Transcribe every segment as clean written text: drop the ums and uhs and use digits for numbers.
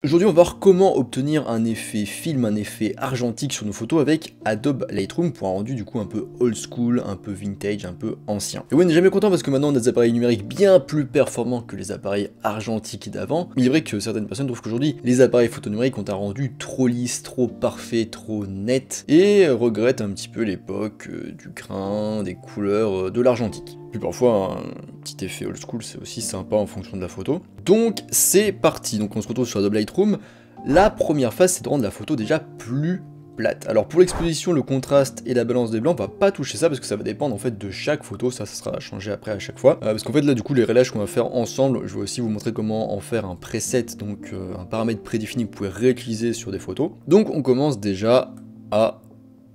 Aujourd'hui, on va voir comment obtenir un effet film, un effet argentique sur nos photos avec Adobe Lightroom pour un rendu du coup un peu old school, un peu vintage, un peu ancien. Et oui, on n'est jamais content parce que maintenant on a des appareils numériques bien plus performants que les appareils argentiques d'avant. Mais il est vrai que certaines personnes trouvent qu'aujourd'hui, les appareils photo numériques ont un rendu trop lisse, trop parfait, trop net et regrettent un petit peu l'époque du grain, des couleurs, de l'argentique. Puis parfois, un petit effet old school, c'est aussi sympa en fonction de la photo. Donc, c'est parti. Donc, on se retrouve sur Adobe Lightroom. La première phase, c'est de rendre la photo déjà plus plate. Alors, pour l'exposition, le contraste et la balance des blancs, on va pas toucher ça parce que ça va dépendre en fait de chaque photo. Ça sera changé après à chaque fois. Parce qu'en fait, là, du coup, les réglages qu'on va faire ensemble, je vais aussi vous montrer comment en faire un preset, donc un paramètre prédéfini que vous pouvez réutiliser sur des photos. Donc, on commence déjà à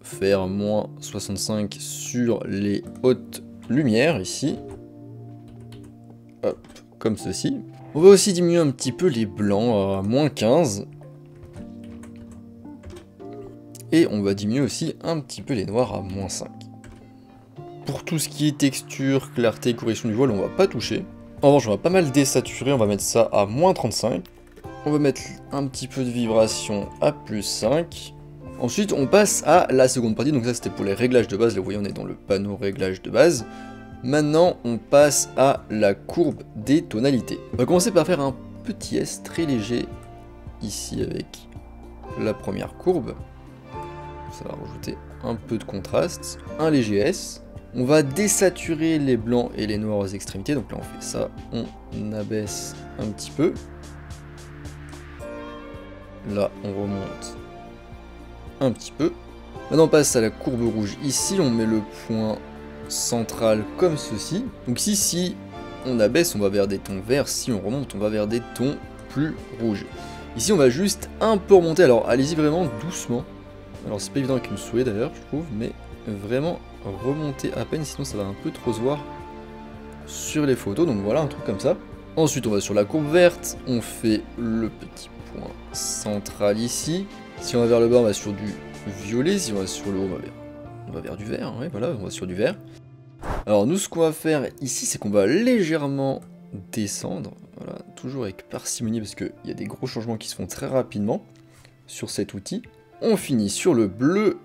faire moins 65 sur les hautes lumière ici, hop, comme ceci. On va aussi diminuer un petit peu les blancs à moins 15. Et on va diminuer aussi un petit peu les noirs à moins 5. Pour tout ce qui est texture, clarté, correction du voile, on va pas toucher. En revanche, on va pas mal désaturer, on va mettre ça à moins 35. On va mettre un petit peu de vibration à plus 5. Ensuite, on passe à la seconde partie, donc ça c'était pour les réglages de base, là vous voyez on est dans le panneau réglage de base. Maintenant, on passe à la courbe des tonalités. On va commencer par faire un petit S très léger ici avec la première courbe. Ça va rajouter un peu de contraste, un léger S. On va désaturer les blancs et les noirs aux extrémités, donc là on fait ça, on abaisse un petit peu. Là on remonte un petit peu. Maintenant on passe à la courbe rouge. Ici on met le point central comme ceci. Donc ici si on abaisse on va vers des tons verts, si on remonte on va vers des tons plus rouges. Ici on va juste un peu remonter, alors allez-y vraiment doucement. Alors c'est pas évident avec une souris d'ailleurs je trouve, mais vraiment remonter à peine sinon ça va un peu trop se voir sur les photos, donc voilà un truc comme ça. Ensuite on va sur la courbe verte, on fait le petit point central ici. Si on va vers le bas, on va sur du violet. Si on va sur le haut, on va vers du vert. Ouais, voilà, on va sur du vert. Alors nous, ce qu'on va faire ici, c'est qu'on va légèrement descendre. Voilà, toujours avec parcimonie parce qu'il y a des gros changements qui se font très rapidement sur cet outil. On finit sur le bleu.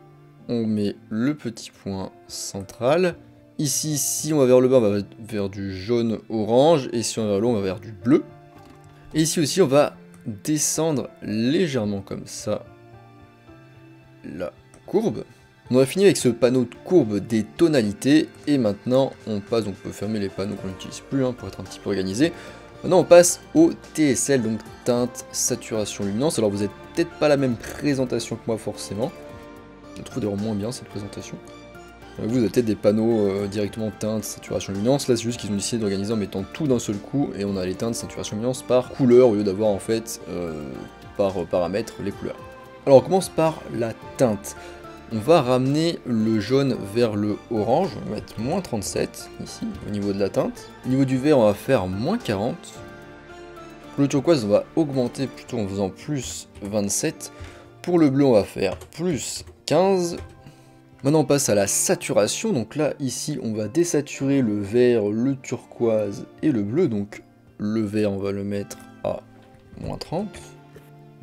On met le petit point central. Ici, si on va vers le bas, on va vers du jaune orange. Et si on va vers le haut, on va vers du bleu. Et ici aussi, on va descendre légèrement comme ça la courbe. On a fini avec ce panneau de courbe des tonalités et maintenant on passe, donc on peut fermer les panneaux qu'on n'utilise plus pour être un petit peu organisé. Maintenant on passe au TSL, donc teinte, saturation, luminance. Alors vous n'avez peut-être pas la même présentation que moi forcément. Je trouve d'ailleurs moins bien cette présentation. Vous avez peut-être des panneaux directement teinte, saturation, luminance. Là c'est juste qu'ils ont décidé d'organiser en mettant tout d'un seul coup et on a les teintes, saturation, luminance par couleur au lieu d'avoir en fait par paramètre les couleurs. Alors on commence par la teinte. On va ramener le jaune vers le orange, on va mettre moins 37 ici au niveau de la teinte. Au niveau du vert on va faire moins 40. Pour le turquoise on va augmenter plutôt en faisant plus 27. Pour le bleu on va faire plus 15. Maintenant on passe à la saturation, donc là ici on va désaturer le vert, le turquoise et le bleu. Donc le vert on va le mettre à moins 30.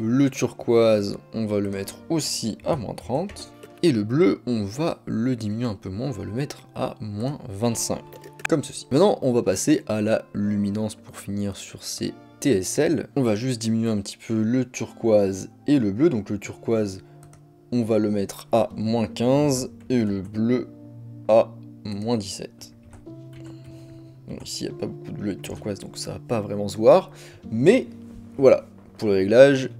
Le turquoise, on va le mettre aussi à moins 30. Et le bleu, on va le diminuer un peu moins, on va le mettre à moins 25. Comme ceci. Maintenant, on va passer à la luminance pour finir sur ces TSL. On va juste diminuer un petit peu le turquoise et le bleu. Donc le turquoise, on va le mettre à moins 15. Et le bleu à moins 17. Bon, ici, il n'y a pas beaucoup de bleu et de turquoise, donc ça va pas vraiment se voir. Mais voilà, pour le réglage.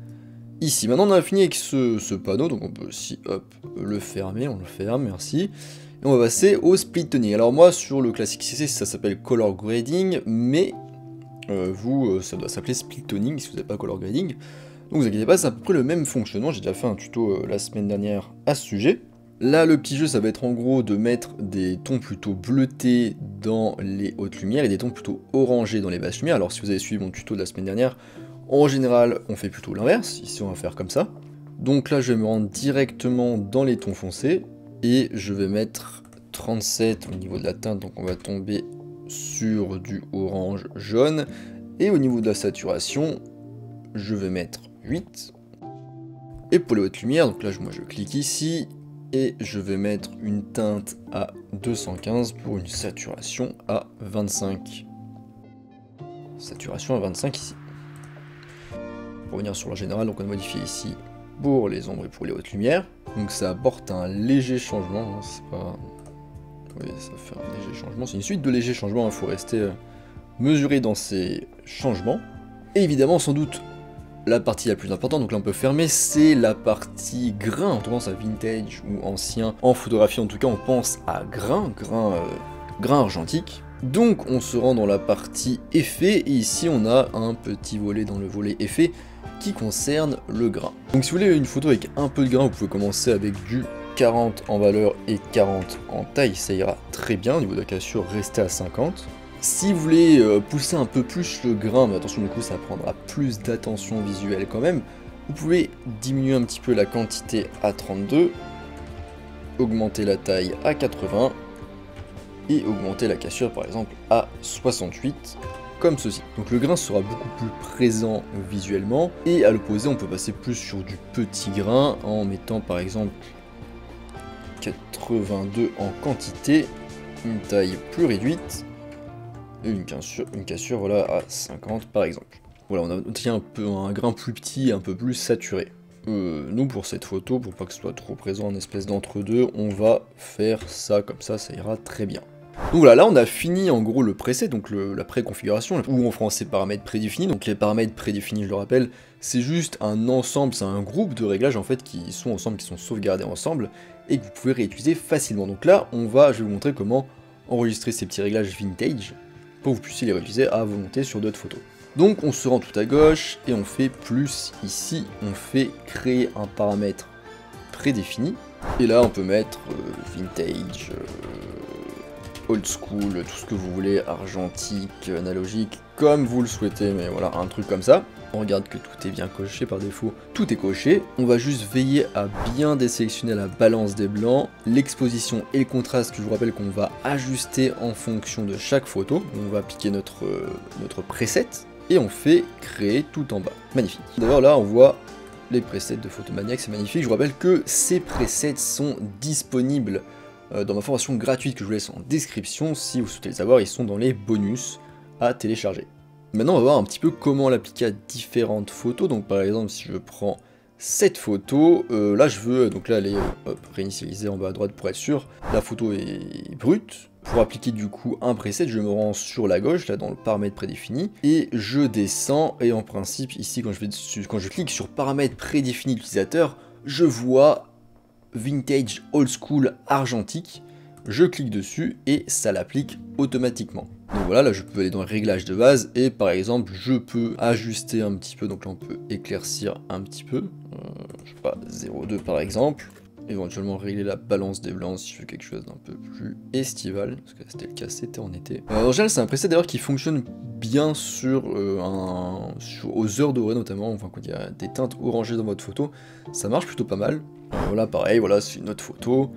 Ici, maintenant on a fini avec ce panneau, donc on peut aussi hop, le fermer, on le ferme, merci. Et on va passer au split toning. Alors moi sur le classique CC ça s'appelle color grading, mais vous ça doit s'appeler split toning si vous n'avez pas color grading. Donc vous inquiétez pas, c'est à peu près le même fonctionnement, j'ai déjà fait un tuto la semaine dernière à ce sujet. Là le petit jeu ça va être en gros de mettre des tons plutôt bleutés dans les hautes lumières et des tons plutôt orangés dans les basses lumières. Alors si vous avez suivi mon tuto de la semaine dernière, en général, on fait plutôt l'inverse, ici on va faire comme ça. Donc là, je vais me rendre directement dans les tons foncés, et je vais mettre 37 au niveau de la teinte, donc on va tomber sur du orange jaune, et au niveau de la saturation, je vais mettre 8. Et pour les hautes lumières, donc là moi je clique ici, et je vais mettre une teinte à 215 pour une saturation à 25. Saturation à 25 ici. Pour revenir sur la générale, donc on a modifié ici pour les ombres et pour les hautes lumières. Donc ça apporte un léger changement, hein, c'est pas... Oui, ça fait un léger changement, c'est une suite de légers changements, il faut rester mesuré dans ces changements. Et évidemment, sans doute, la partie la plus importante, donc là on peut fermer, c'est la partie grain. On pense à vintage ou ancien. En photographie en tout cas, on pense à grain argentique. Donc on se rend dans la partie effet, et ici on a un petit volet dans le volet effet qui concerne le grain. Donc si vous voulez une photo avec un peu de grain, vous pouvez commencer avec du 40 en valeur et 40 en taille, ça ira très bien. Au niveau de la cassure, restez à 50. Si vous voulez pousser un peu plus le grain, mais attention du coup ça prendra plus d'attention visuelle quand même, vous pouvez diminuer un petit peu la quantité à 32, augmenter la taille à 80, et augmenter la cassure par exemple à 68, comme ceci. Donc le grain sera beaucoup plus présent visuellement, et à l'opposé on peut passer plus sur du petit grain en mettant par exemple 82 en quantité, une taille plus réduite, et une cassure voilà, à 50 par exemple. Voilà, on obtient un grain plus petit, un peu plus saturé. Nous pour cette photo, pour pas que ce soit trop présent en espèce d'entre-deux, on va faire ça comme ça ira très bien. Donc voilà, là on a fini en gros le preset, donc la préconfiguration, où on fera ces paramètres prédéfinis. Donc les paramètres prédéfinis, je le rappelle, c'est juste un ensemble, c'est un groupe de réglages en fait qui sont ensemble, qui sont sauvegardés ensemble, et que vous pouvez réutiliser facilement. Donc là, je vais vous montrer comment enregistrer ces petits réglages vintage, pour que vous puissiez les réutiliser à volonté sur d'autres photos. Donc on se rend tout à gauche, et on fait plus ici, on fait créer un paramètre prédéfini, et là on peut mettre vintage, old school, tout ce que vous voulez, argentique, analogique, comme vous le souhaitez, mais voilà, un truc comme ça. On regarde que tout est bien coché par défaut, tout est coché. On va juste veiller à bien désélectionner la balance des blancs, l'exposition et le contraste, que je vous rappelle qu'on va ajuster en fonction de chaque photo. On va piquer notre preset, et on fait créer tout en bas. Magnifique. D'ailleurs là on voit les presets de Photomaniac, c'est magnifique. Je vous rappelle que ces presets sont disponibles dans ma formation gratuite que je vous laisse en description. Si vous souhaitez les avoir, ils sont dans les bonus à télécharger. Maintenant on va voir un petit peu comment l'appliquer à différentes photos. Donc par exemple si je prends cette photo, là je veux, donc là elle est réinitialisée en bas à droite pour être sûr, la photo est brute. Pour appliquer du coup un preset, je me rends sur la gauche, là dans le paramètre prédéfini, et je descends, et en principe ici quand je clique sur paramètres prédéfinis d'utilisateur, je vois vintage old school argentique, je clique dessus et ça l'applique automatiquement. Donc voilà, là je peux aller dans les réglages de base, et par exemple je peux ajuster un petit peu, donc là on peut éclaircir un petit peu, je sais pas, 0,2 par exemple, éventuellement régler la balance des blancs si je veux quelque chose d'un peu plus estival, parce que c'était le cas, c'était en été. En général c'est un preset d'ailleurs qui fonctionne bien sur aux heures dorées notamment, enfin quand il y a des teintes orangées dans votre photo, ça marche plutôt pas mal. Voilà pareil, voilà c'est une autre photo,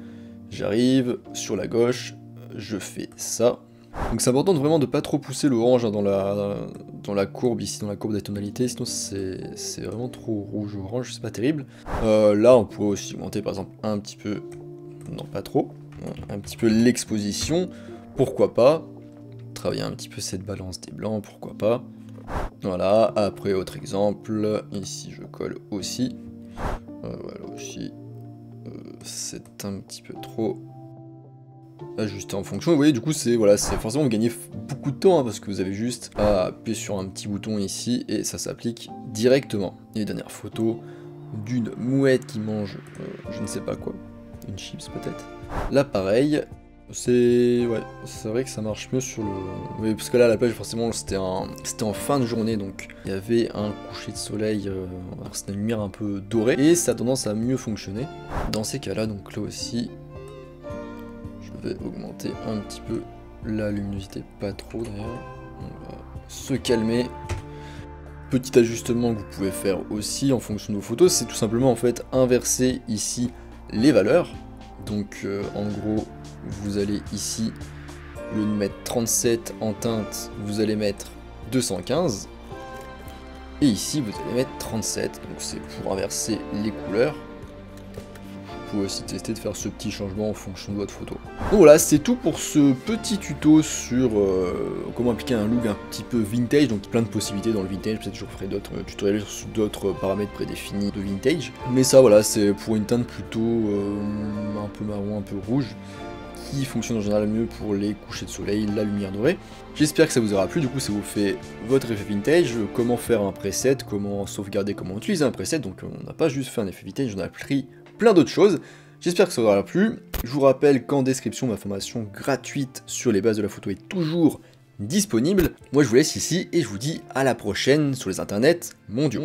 j'arrive sur la gauche, je fais ça. Donc c'est important vraiment de pas trop pousser l'orange hein, dans la courbe ici, dans la courbe des tonalités, sinon c'est vraiment trop rouge-orange, c'est pas terrible. Là on pourrait aussi augmenter par exemple un petit peu, non pas trop, un petit peu l'exposition, pourquoi pas. Travailler un petit peu cette balance des blancs, pourquoi pas. Voilà, après autre exemple, ici je colle aussi. Voilà aussi, c'est un petit peu trop ajusté en fonction. Vous voyez, du coup, c'est forcément vous gagnez beaucoup de temps hein, parce que vous avez juste à appuyer sur un petit bouton ici et ça s'applique directement. Et dernière photo d'une mouette qui mange je ne sais pas quoi, une chips peut-être. Là, pareil. C'est vrai que ça marche mieux sur le... Oui, parce que là, la plage, forcément, c'était en fin de journée, donc il y avait un coucher de soleil, c'était une lumière un peu dorée, et ça a tendance à mieux fonctionner. Dans ces cas-là, donc là aussi, je vais augmenter un petit peu la luminosité, pas trop d'ailleurs. On va se calmer. Petit ajustement que vous pouvez faire aussi en fonction de vos photos, c'est tout simplement en fait inverser ici les valeurs. Donc en gros, vous allez ici, au lieu de mettre 37 en teinte, vous allez mettre 215. Et ici, vous allez mettre 37, donc c'est pour inverser les couleurs. Vous pouvez aussi tester de faire ce petit changement en fonction de votre photo. Donc voilà, c'est tout pour ce petit tuto sur comment appliquer un look un petit peu vintage, donc plein de possibilités dans le vintage, peut-être que je referai d'autres tutoriels sur d'autres paramètres prédéfinis de vintage. Mais ça voilà, c'est pour une teinte plutôt un peu marron, un peu rouge, qui fonctionne en général mieux pour les couchers de soleil, la lumière dorée. J'espère que ça vous aura plu, du coup ça vous fait votre effet vintage, comment faire un preset, comment sauvegarder, comment utiliser un preset, donc on n'a pas juste fait un effet vintage, on a pris plein d'autres choses. J'espère que ça vous aura plu. Je vous rappelle qu'en description, ma formation gratuite sur les bases de la photo est toujours disponible. Moi, je vous laisse ici et je vous dis à la prochaine sur les internets mondiaux.